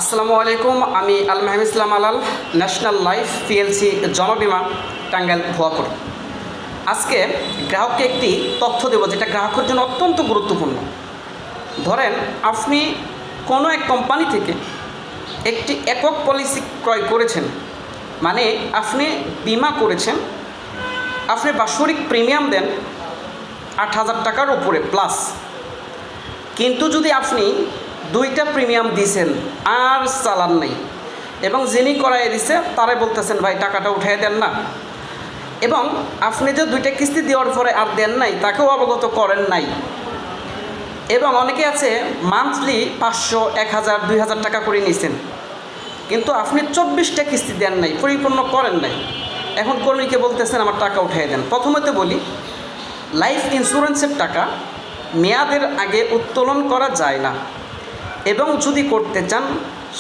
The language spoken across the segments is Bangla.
আসসালামু আলাইকুম। আমি Al Mahmud Islam Alal, national life PLC জনবীমা, টাঙ্গাইল ভুয়াপুর। আজকে গ্রাহককে একটি তথ্য দেব যেটা গ্রাহকের জন্য অত্যন্ত গুরুত্বপূর্ণ। ধরেন আপনি কোনো এক কোম্পানি থেকে একটি একক পলিসি ক্রয় করেছেন, মানে আপনি বিমা করেছেন, আপনি বাৎসরিক প্রিমিয়াম দেন ৮,০০০ টাকার উপরে প্লাস। কিন্তু যদি আপনি দুইটা প্রিমিয়াম দিয়েছেন আর চালান নাই, এবং যিনি করাই দিছে তারাই বলতেছেন ভাই টাকাটা উঠাই দেন না, এবং আপনি যে দুইটা কিস্তি দেওয়ার পরে আর দেন নাই তাকেও অবগত করেন নাই, এবং অনেকে আছে মান্থলি ৫০০, ১,০০০, ২,০০০ টাকা করে নিয়েছেন, কিন্তু আপনি ২৪টা কিস্তি দেন নাই, পরিপূর্ণ করেন নাই। এখন কর্মীকে বলতেছেন আমার টাকা উঠাই দেন। প্রথমত বলি, লাইফ ইন্স্যুরেন্সের টাকা মেয়াদের আগে উত্তোলন করা যায় না, এবং যদি করতে চান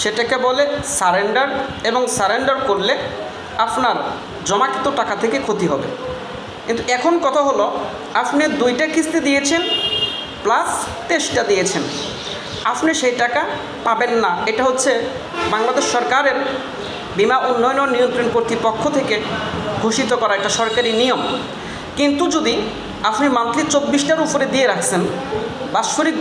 সেটাকে বলে সারেন্ডার, এবং সারেন্ডার করলে আপনার জমাকৃত টাকা থেকে ক্ষতি হবে। কিন্তু এখন কথা হলো, আপনি দুইটা কিস্তি দিয়েছেন প্লাস 23টা দিয়েছেন, আপনি সেই টাকা পাবেন না। এটা হচ্ছে বাংলাদেশ সরকারের বীমা উন্নয়ন ও নিয়ন্ত্রণ কর্তৃপক্ষ থেকে ঘোষিত করা একটা সরকারি নিয়ম। কিন্তু যদি আপনি মান্থলি 24টার উপরে দিয়ে রাখছেন, বাৎসরিক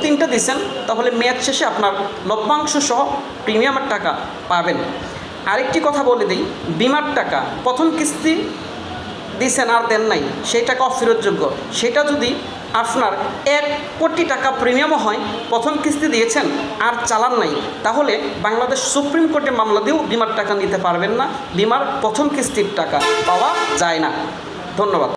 3টা দিয়েছেন, তাহলে মেয়াদ শেষে আপনার লভ্যাংশ সহ প্রিমিয়ামের টাকা পাবেন। আরেকটি কথা বলে দিই, বিমার টাকা প্রথম কিস্তি দিয়েছেন আর দেন নাই, সেই টাকা অফেরতযোগ্য। সেটা যদি আপনার 1 কোটি টাকা প্রিমিয়ামও হয়, প্রথম কিস্তি দিয়েছেন আর চালান নাই, তাহলে বাংলাদেশ সুপ্রিম কোর্টে মামলা দিয়েও বিমার টাকা নিতে পারবেন না। বিমার প্রথম কিস্তির টাকা পাওয়া যায় না। ধন্যবাদ।